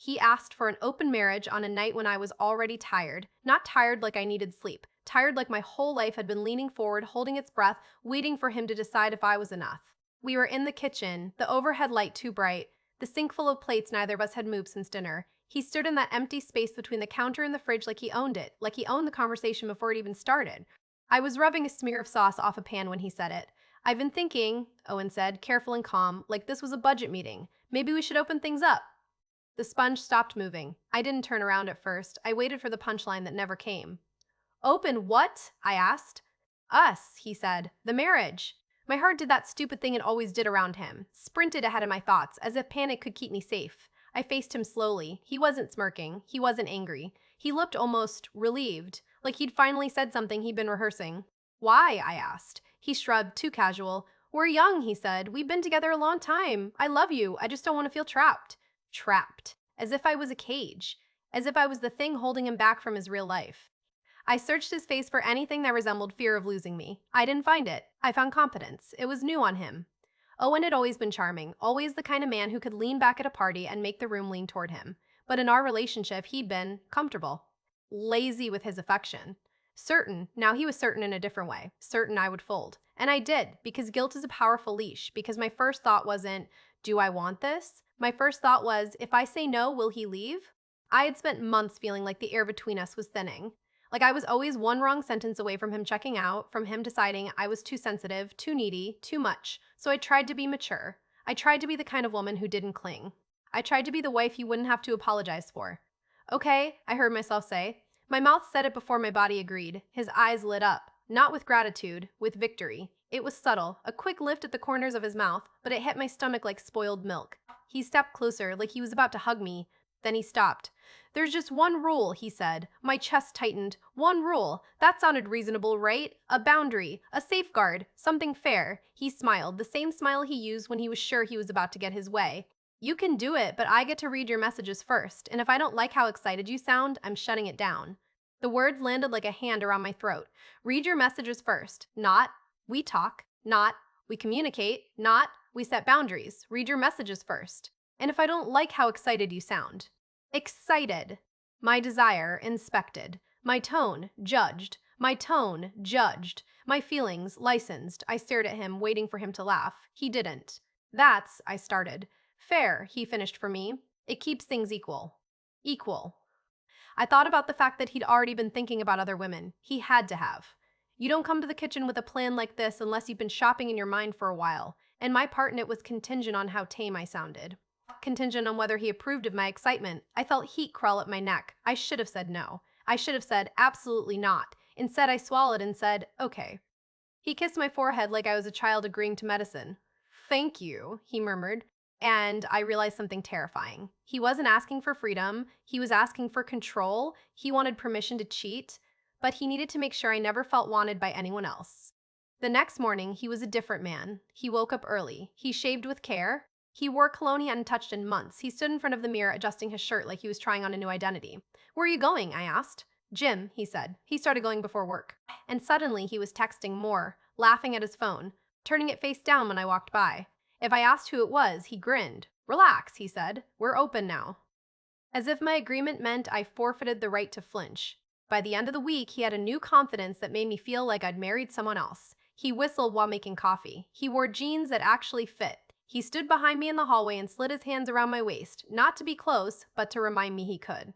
He asked for an open marriage on a night when I was already tired. Not tired like I needed sleep. Tired like my whole life had been leaning forward, holding its breath, waiting for him to decide if I was enough. We were in the kitchen, the overhead light too bright, the sink full of plates neither of us had moved since dinner. He stood in that empty space between the counter and the fridge like he owned it, like he owned the conversation before it even started. I was rubbing a smear of sauce off a pan when he said it. "I've been thinking," Owen said, careful and calm, like this was a budget meeting. "Maybe we should open things up." The sponge stopped moving. I didn't turn around at first. I waited for the punchline that never came. "Open what?" I asked. "Us," he said. "The marriage." My heart did that stupid thing it always did around him. Sprinted ahead of my thoughts, as if panic could keep me safe. I faced him slowly. He wasn't smirking. He wasn't angry. He looked almost relieved, like he'd finally said something he'd been rehearsing. "Why?" I asked. He shrugged, too casual. "We're young," he said. "We've been together a long time. I love you. I just don't want to feel trapped." Trapped. As if I was a cage. As if I was the thing holding him back from his real life. I searched his face for anything that resembled fear of losing me. I didn't find it. I found confidence. It was new on him. Owen had always been charming, always the kind of man who could lean back at a party and make the room lean toward him. But in our relationship, he'd been comfortable. Lazy with his affection. Certain, now he was certain in a different way. Certain I would fold. And I did, because guilt is a powerful leash, because my first thought wasn't, do I want this? My first thought was, if I say no, will he leave? I had spent months feeling like the air between us was thinning. Like I was always one wrong sentence away from him checking out, from him deciding I was too sensitive, too needy, too much. So I tried to be mature. I tried to be the kind of woman who didn't cling. I tried to be the wife you wouldn't have to apologize for. "Okay," I heard myself say. My mouth said it before my body agreed. His eyes lit up. Not with gratitude, with victory. It was subtle, a quick lift at the corners of his mouth, but it hit my stomach like spoiled milk. He stepped closer, like he was about to hug me. Then he stopped. "There's just one rule," he said. My chest tightened. "One rule. That sounded reasonable, right? A boundary, a safeguard, something fair." He smiled, the same smile he used when he was sure he was about to get his way. "You can do it, but I get to read your messages first, and if I don't like how excited you sound, I'm shutting it down." The words landed like a hand around my throat. Read your messages first. Not, we talk. Not, we communicate. Not, we set boundaries. Read your messages first. And if I don't like how excited you sound. Excited. My desire, inspected. My tone, judged. My tone, judged. My feelings, licensed. I stared at him, waiting for him to laugh. He didn't. "That's," I started. "Fair," he finished for me. "It keeps things equal." Equal. I thought about the fact that he'd already been thinking about other women. He had to have. You don't come to the kitchen with a plan like this unless you've been shopping in your mind for a while, and my part in it was contingent on how tame I sounded. Contingent on whether he approved of my excitement. I felt heat crawl up my neck. I should have said no. I should have said absolutely not. Instead, I swallowed and said, "Okay." He kissed my forehead like I was a child agreeing to medicine. "Thank you," he murmured. And I realized something terrifying. He wasn't asking for freedom. He was asking for control. He wanted permission to cheat. But he needed to make sure I never felt wanted by anyone else. The next morning, he was a different man. He woke up early. He shaved with care. He wore cologne he hadn't touched in months. He stood in front of the mirror adjusting his shirt like he was trying on a new identity. "Where are you going?" I asked. "Gym," he said. He started going before work. And suddenly he was texting more, laughing at his phone, turning it face down when I walked by. If I asked who it was, he grinned. "Relax," he said. "We're open now." As if my agreement meant I forfeited the right to flinch. By the end of the week, he had a new confidence that made me feel like I'd married someone else. He whistled while making coffee. He wore jeans that actually fit. He stood behind me in the hallway and slid his hands around my waist, not to be close, but to remind me he could.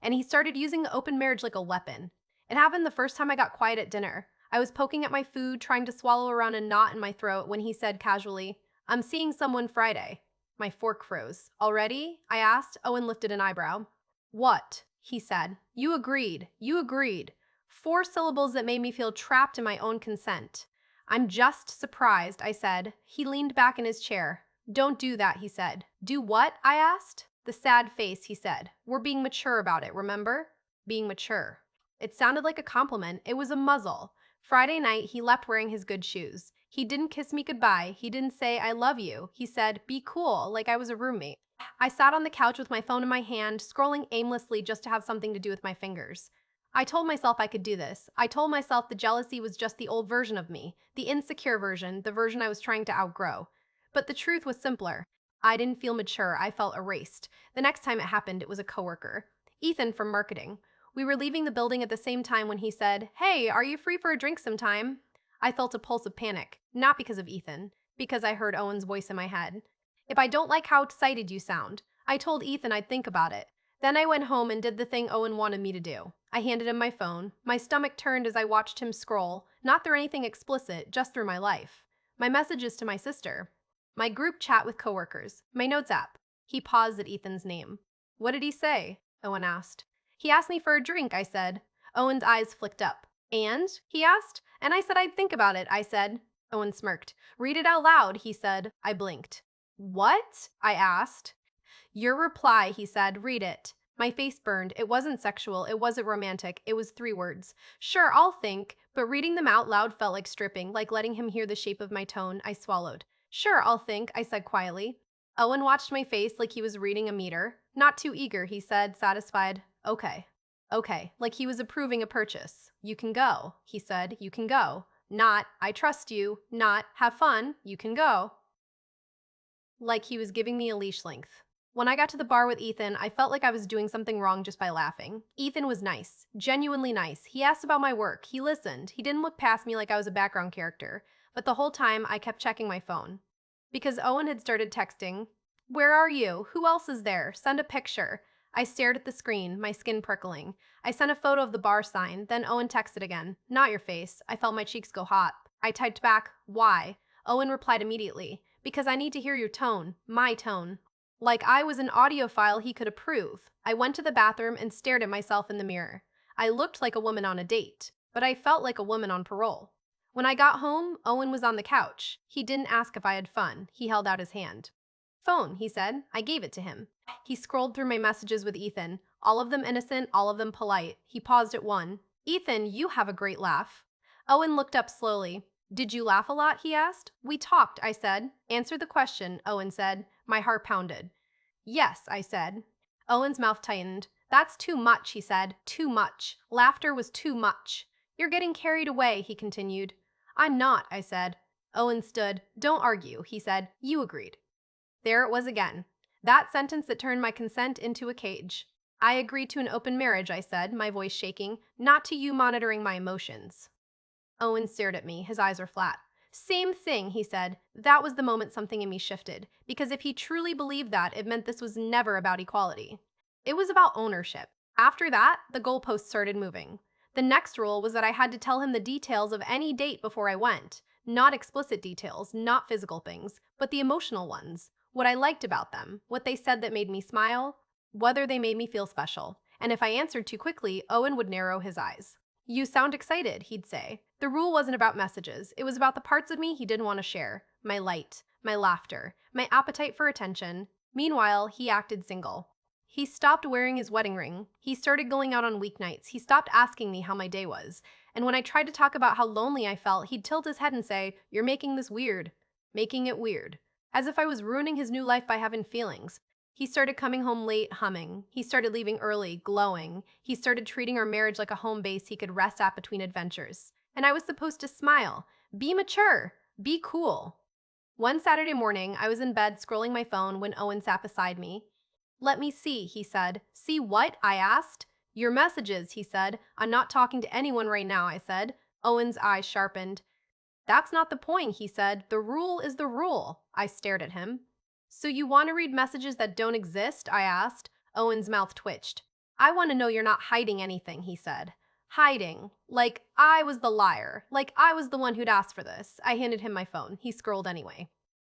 And he started using the open marriage like a weapon. It happened the first time I got quiet at dinner. I was poking at my food, trying to swallow around a knot in my throat when he said casually, "I'm seeing someone Friday." My fork froze. "Already?" I asked. Owen lifted an eyebrow. "What?" he said. "You agreed. You agreed." 4 syllables that made me feel trapped in my own consent. "I'm just surprised," I said. He leaned back in his chair. "Don't do that," he said. "Do what?" I asked. The sad face, he said. "We're being mature about it, remember?" Being mature. It sounded like a compliment. It was a muzzle. Friday night, he left wearing his good shoes. He didn't kiss me goodbye. He didn't say, "I love you." He said, "Be cool," like I was a roommate. I sat on the couch with my phone in my hand, scrolling aimlessly just to have something to do with my fingers. I told myself I could do this. I told myself the jealousy was just the old version of me, the insecure version, the version I was trying to outgrow. But the truth was simpler. I didn't feel mature, I felt erased. The next time it happened, it was a coworker. Ethan from marketing. We were leaving the building at the same time when he said, "Hey, are you free for a drink sometime?" I felt a pulse of panic, not because of Ethan, because I heard Owen's voice in my head. "If I don't like how excited you sound." I told Ethan I'd think about it. Then I went home and did the thing Owen wanted me to do. I handed him my phone. My stomach turned as I watched him scroll, not through anything explicit, just through my life. My messages to my sister. My group chat with coworkers. My notes app. He paused at Ethan's name. "What did he say?" Owen asked. "He asked me for a drink," I said. Owen's eyes flicked up. "And?" he asked. "And I said I'd think about it," I said. Owen smirked. "Read it out loud," he said. I blinked. "What?" I asked. "Your reply," he said. "Read it." My face burned. It wasn't sexual. It wasn't romantic. It was 3 words. Sure, I'll think, but reading them out loud felt like stripping, like letting him hear the shape of my tone. I swallowed. "Sure, I'll think," I said quietly. Owen watched my face like he was reading a meter. "Not too eager," he said, satisfied. "Okay. Okay," like he was approving a purchase. "You can go," he said. "You can go." Not, "I trust you." Not, "Have fun. You can go." Like he was giving me a leash length. When I got to the bar with Ethan, I felt like I was doing something wrong just by laughing. Ethan was nice, genuinely nice. He asked about my work. He listened. He didn't look past me like I was a background character. But the whole time, I kept checking my phone. Because Owen had started texting. "Where are you? Who else is there? Send a picture." I stared at the screen, my skin prickling. I sent a photo of the bar sign, then Owen texted again. "Not your face." I felt my cheeks go hot. I typed back, "Why?" Owen replied immediately. "Because I need to hear your tone. My tone." Like I was an audiophile he could approve. I went to the bathroom and stared at myself in the mirror. I looked like a woman on a date, but I felt like a woman on parole. When I got home, Owen was on the couch. He didn't ask if I had fun. He held out his hand. "Phone," he said. I gave it to him. He scrolled through my messages with Ethan, all of them innocent, all of them polite. He paused at one. "Ethan, you have a great laugh." Owen looked up slowly. "Did you laugh a lot?" he asked. "We talked," I said. "Answer the question," Owen said. My heart pounded. "Yes," I said. Owen's mouth tightened. "That's too much," he said. "Too much. Laughter was too much." "You're getting carried away," he continued. "I'm not," I said. Owen stood. "Don't argue," he said. "You agreed." There it was again. That sentence that turned my consent into a cage. "I agreed to an open marriage," I said, my voice shaking, "not to you monitoring my emotions." Owen stared at me. His eyes were flat. "Same thing," he said. That was the moment something in me shifted. Because if he truly believed that, it meant this was never about equality. It was about ownership. After that, the goalposts started moving. The next rule was that I had to tell him the details of any date before I went. Not explicit details, not physical things, but the emotional ones. What I liked about them, what they said that made me smile, whether they made me feel special. And if I answered too quickly, Owen would narrow his eyes. "You sound excited," he'd say. The rule wasn't about messages. It was about the parts of me he didn't want to share. My light, my laughter, my appetite for attention. Meanwhile, he acted single. He stopped wearing his wedding ring. He started going out on weeknights. He stopped asking me how my day was. And when I tried to talk about how lonely I felt, he'd tilt his head and say, "You're making this weird." Making it weird. As if I was ruining his new life by having feelings. He started coming home late, humming. He started leaving early, glowing. He started treating our marriage like a home base he could rest at between adventures. And I was supposed to smile. Be mature. Be cool. One Saturday morning, I was in bed scrolling my phone when Owen sat beside me. "Let me see," he said. "See what?" I asked. "Your messages," he said. "I'm not talking to anyone right now," I said. Owen's eyes sharpened. "That's not the point," he said. "The rule is the rule." I stared at him. "So you want to read messages that don't exist?" I asked. Owen's mouth twitched. "I want to know you're not hiding anything," he said. Hiding. Like I was the liar. Like I was the one who'd asked for this. I handed him my phone. He scrolled anyway.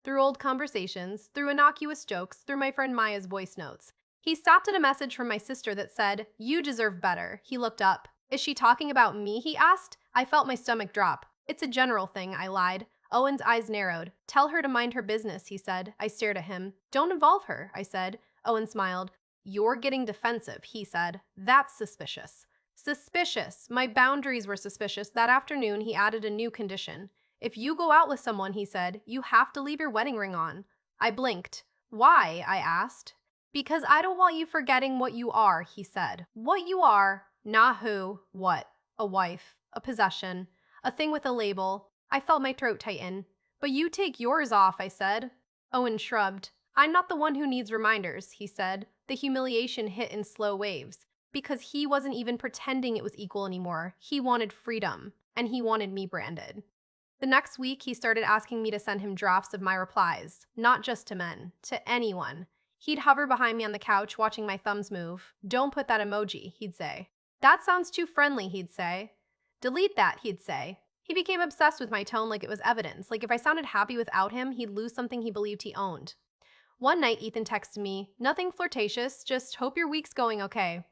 Through old conversations, through innocuous jokes, through my friend Maya's voice notes. He stopped at a message from my sister that said, "You deserve better." He looked up. "Is she talking about me?" he asked. I felt my stomach drop. "It's a general thing," I lied. Owen's eyes narrowed. "Tell her to mind her business," he said. I stared at him. "Don't involve her," I said. Owen smiled. "You're getting defensive," he said. "That's suspicious." Suspicious. My boundaries were suspicious. That afternoon, he added a new condition. "If you go out with someone," he said, "you have to leave your wedding ring on." I blinked. "Why?" I asked. "Because I don't want you forgetting what you are," he said. "What you are, not who, what. A wife, a possession, a thing with a label." I felt my throat tighten. "But you take yours off," I said. Owen shrugged. I'm not the one who needs reminders, he said. The humiliation hit in slow waves. Because he wasn't even pretending it was equal anymore. He wanted freedom, and he wanted me branded. The next week, he started asking me to send him drafts of my replies, not just to men, to anyone. He'd hover behind me on the couch, watching my thumbs move. Don't put that emoji, he'd say. That sounds too friendly, he'd say. Delete that, he'd say. He became obsessed with my tone like it was evidence, like if I sounded happy without him, he'd lose something he believed he owned. One night, Ethan texted me, nothing flirtatious, just hope your week's going okay.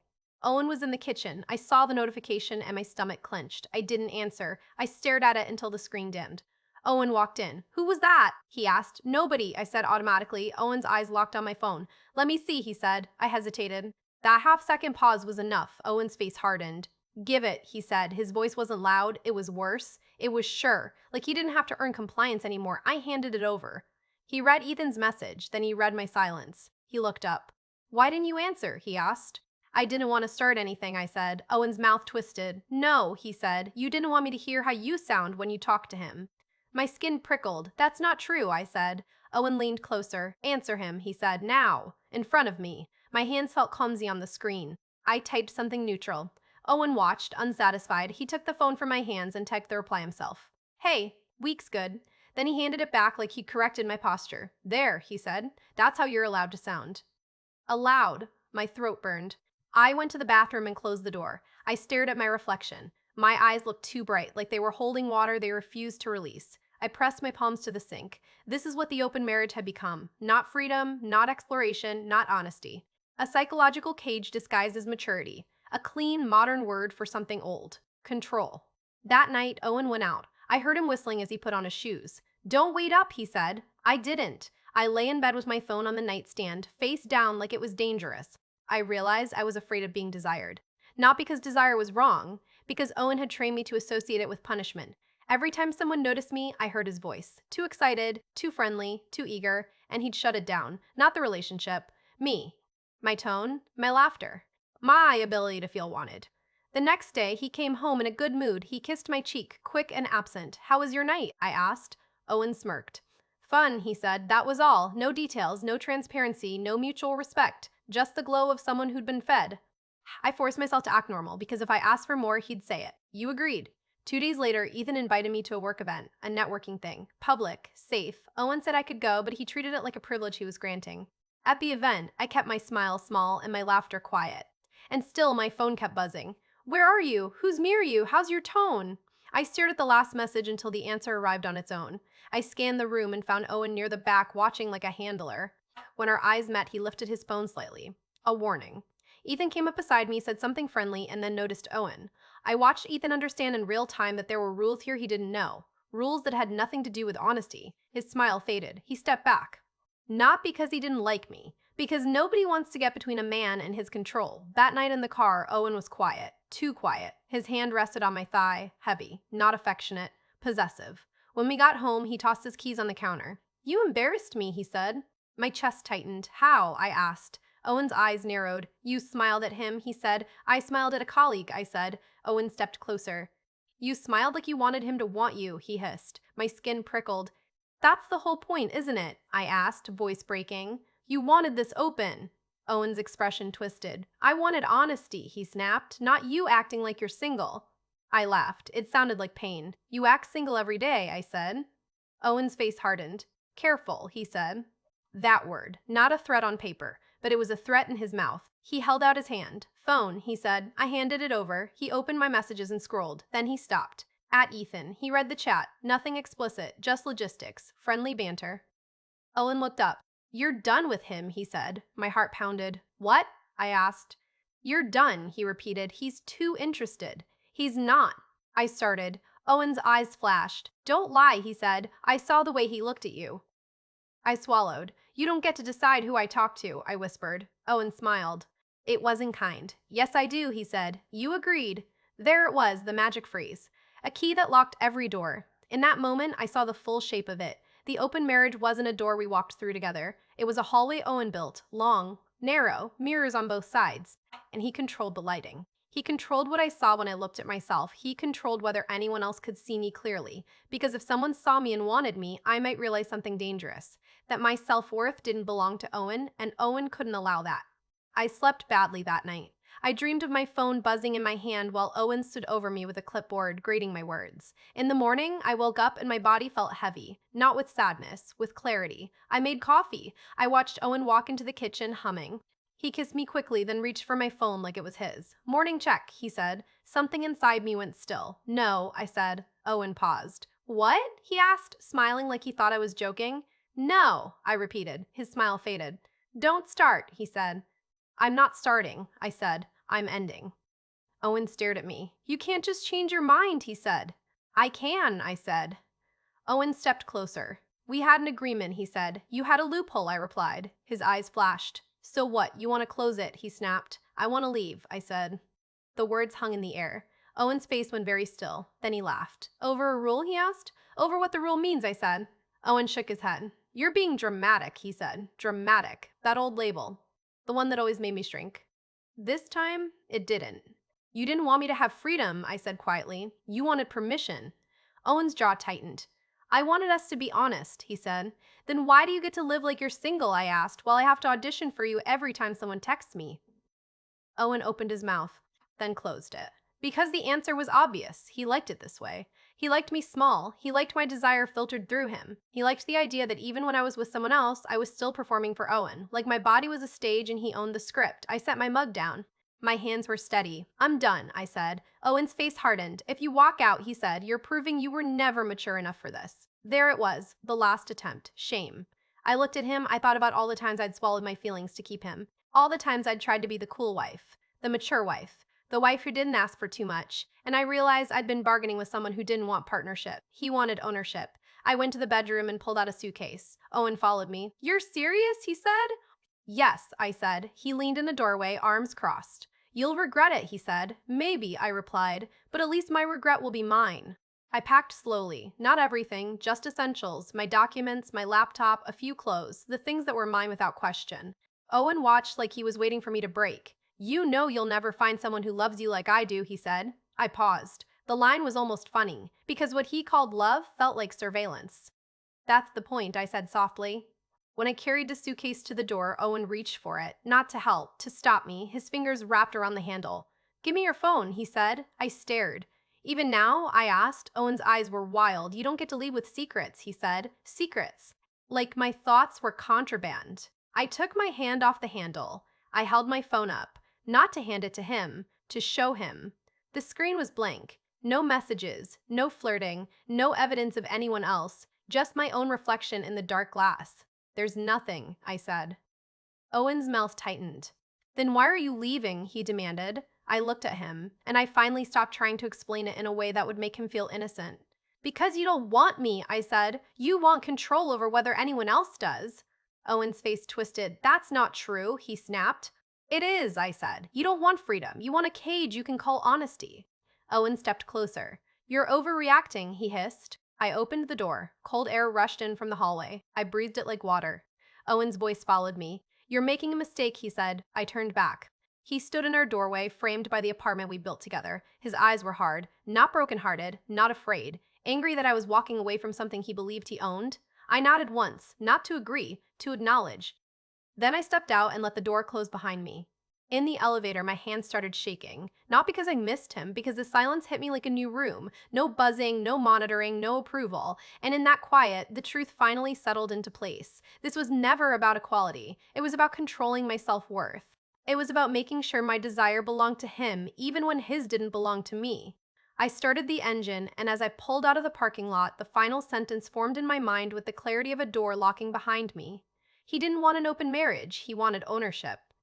Owen was in the kitchen. I saw the notification and my stomach clenched. I didn't answer. I stared at it until the screen dimmed. Owen walked in. Who was that? He asked. Nobody, I said automatically. Owen's eyes locked on my phone. Let me see, he said. I hesitated. That half-second pause was enough. Owen's face hardened. Give it, he said. His voice wasn't loud. It was worse. It was sure. Like he didn't have to earn compliance anymore. I handed it over. He read Ethan's message. Then he read my silence. He looked up. Why didn't you answer? He asked. I didn't want to start anything, I said. Owen's mouth twisted. No, he said. You didn't want me to hear how you sound when you talk to him. My skin prickled. That's not true, I said. Owen leaned closer. Answer him, he said. Now. In front of me. My hands felt clumsy on the screen. I typed something neutral. Owen watched, unsatisfied. He took the phone from my hands and typed the reply himself. Hey, week's good. Then he handed it back like he'd corrected my posture. There, he said. That's how you're allowed to sound. Allowed. My throat burned. I went to the bathroom and closed the door. I stared at my reflection. My eyes looked too bright, like they were holding water they refused to release. I pressed my palms to the sink. This is what the open marriage had become. Not freedom, not exploration, not honesty. A psychological cage disguised as maturity. A clean, modern word for something old. Control. That night, Owen went out. I heard him whistling as he put on his shoes. Don't wait up, he said. I didn't. I lay in bed with my phone on the nightstand, face down like it was dangerous. I realized I was afraid of being desired. Not because desire was wrong, because Owen had trained me to associate it with punishment. Every time someone noticed me, I heard his voice. Too excited, too friendly, too eager, and he'd shut it down. Not the relationship. Me. My tone, my laughter, my ability to feel wanted. The next day, he came home in a good mood. He kissed my cheek, quick and absent. How was your night? I asked. Owen smirked. Fun, he said. That was all. No details, no transparency, no mutual respect. Just the glow of someone who'd been fed. I forced myself to act normal, because if I asked for more, he'd say it. You agreed. 2 days later, Ethan invited me to a work event, a networking thing. Public, safe. Owen said I could go, but he treated it like a privilege he was granting. At the event, I kept my smile small and my laughter quiet. And still, my phone kept buzzing. Where are you? Who's near you? How's your tone? I stared at the last message until the answer arrived on its own. I scanned the room and found Owen near the back, watching like a handler. When our eyes met, he lifted his phone slightly. A warning. Ethan came up beside me, said something friendly, and then noticed Owen. I watched Ethan understand in real time that there were rules here he didn't know. Rules that had nothing to do with honesty. His smile faded. He stepped back. Not because he didn't like me. Because nobody wants to get between a man and his control. That night in the car, Owen was quiet. Too quiet. His hand rested on my thigh. Heavy. Not affectionate. Possessive. When we got home, he tossed his keys on the counter. You embarrassed me, he said. My chest tightened. How? I asked. Owen's eyes narrowed. You smiled at him, he said. I smiled at a colleague, I said. Owen stepped closer. You smiled like you wanted him to want you, he hissed. My skin prickled. That's the whole point, isn't it? I asked, voice breaking. You wanted this open. Owen's expression twisted. I wanted honesty, he snapped, not you acting like you're single. I laughed. It sounded like pain. You act single every day, I said. Owen's face hardened. Careful, he said. That word, not a threat on paper, but it was a threat in his mouth. He held out his hand. Phone, he said. I handed it over. He opened my messages and scrolled. Then he stopped. At Ethan. He read the chat. Nothing explicit, just logistics. Friendly banter. Owen looked up. You're done with him, he said. My heart pounded. What? I asked. You're done, he repeated. He's too interested. He's not. I started. Owen's eyes flashed. Don't lie, he said. I saw the way he looked at you. I swallowed. You don't get to decide who I talk to, I whispered. Owen smiled. It wasn't kind. Yes, I do, he said. You agreed. There it was, the magic phrase. A key that locked every door. In that moment, I saw the full shape of it. The open marriage wasn't a door we walked through together. It was a hallway Owen built, long, narrow, mirrors on both sides, and he controlled the lighting. He controlled what I saw when I looked at myself. He controlled whether anyone else could see me clearly. Because if someone saw me and wanted me, I might realize something dangerous. That my self-worth didn't belong to Owen, and Owen couldn't allow that. I slept badly that night. I dreamed of my phone buzzing in my hand while Owen stood over me with a clipboard, grading my words. In the morning, I woke up and my body felt heavy. Not with sadness, with clarity. I made coffee. I watched Owen walk into the kitchen, humming. He kissed me quickly, then reached for my phone like it was his. "Morning check," he said. Something inside me went still. "No," I said. Owen paused. "What?" he asked, smiling like he thought I was joking. "No," I repeated. His smile faded. "Don't start," he said. "I'm not starting," I said. "I'm ending." Owen stared at me. "You can't just change your mind," he said. "I can," I said. Owen stepped closer. "We had an agreement," he said. "You had a loophole," I replied. His eyes flashed. "So what? You want to close it?" he snapped. "I want to leave," I said. The words hung in the air. Owen's face went very still. Then he laughed. "Over a rule?" he asked. "Over what the rule means," I said. Owen shook his head. "You're being dramatic," he said. "Dramatic. That old label. The one that always made me shrink." This time, it didn't. "You didn't want me to have freedom," I said quietly. "You wanted permission." Owen's jaw tightened. "I wanted us to be honest," he said. "Then why do you get to live like you're single?" I asked, "while I have to audition for you every time someone texts me?" Owen opened his mouth, then closed it. Because the answer was obvious. He liked it this way. He liked me small. He liked my desire filtered through him. He liked the idea that even when I was with someone else, I was still performing for Owen. Like my body was a stage and he owned the script. I set my mug down. My hands were steady. "I'm done," I said. Owen's face hardened. "If you walk out," he said, "you're proving you were never mature enough for this." There it was, the last attempt. Shame. I looked at him. I thought about all the times I'd swallowed my feelings to keep him. All the times I'd tried to be the cool wife, the mature wife, the wife who didn't ask for too much. And I realized I'd been bargaining with someone who didn't want partnership. He wanted ownership. I went to the bedroom and pulled out a suitcase. Owen followed me. "You're serious?" he said. "Yes," I said. He leaned in the doorway, arms crossed. "You'll regret it," he said. "Maybe," I replied, "but at least my regret will be mine." I packed slowly. Not everything, just essentials, my documents, my laptop, a few clothes, the things that were mine without question. Owen watched like he was waiting for me to break. "You know you'll never find someone who loves you like I do," he said. I paused. The line was almost funny, because what he called love felt like surveillance. "That's the point," I said softly. When I carried the suitcase to the door, Owen reached for it, not to help, to stop me, his fingers wrapped around the handle. "Give me your phone," he said. I stared. "Even now?" I asked. Owen's eyes were wild. "You don't get to leave with secrets," he said. Secrets. Like my thoughts were contraband. I took my hand off the handle. I held my phone up, not to hand it to him, to show him. The screen was blank. No messages, no flirting, no evidence of anyone else, just my own reflection in the dark glass. "There's nothing," I said. Owen's mouth tightened. "Then why are you leaving?" he demanded. I looked at him, and I finally stopped trying to explain it in a way that would make him feel innocent. "Because you don't want me," I said. "You want control over whether anyone else does." Owen's face twisted. "That's not true," he snapped. "It is," I said. "You don't want freedom. You want a cage you can call honesty." Owen stepped closer. "You're overreacting," he hissed. I opened the door. Cold air rushed in from the hallway. I breathed it like water. Owen's voice followed me. "You're making a mistake," he said. I turned back. He stood in our doorway, framed by the apartment we built together. His eyes were hard, not brokenhearted, not afraid, angry that I was walking away from something he believed he owned. I nodded once, not to agree, to acknowledge. Then I stepped out and let the door close behind me. In the elevator, my hands started shaking. Not because I missed him, because the silence hit me like a new room. No buzzing, no monitoring, no approval. And in that quiet, the truth finally settled into place. This was never about equality. It was about controlling my self-worth. It was about making sure my desire belonged to him, even when his didn't belong to me. I started the engine, and as I pulled out of the parking lot, the final sentence formed in my mind with the clarity of a door locking behind me. He didn't want an open marriage, he wanted ownership.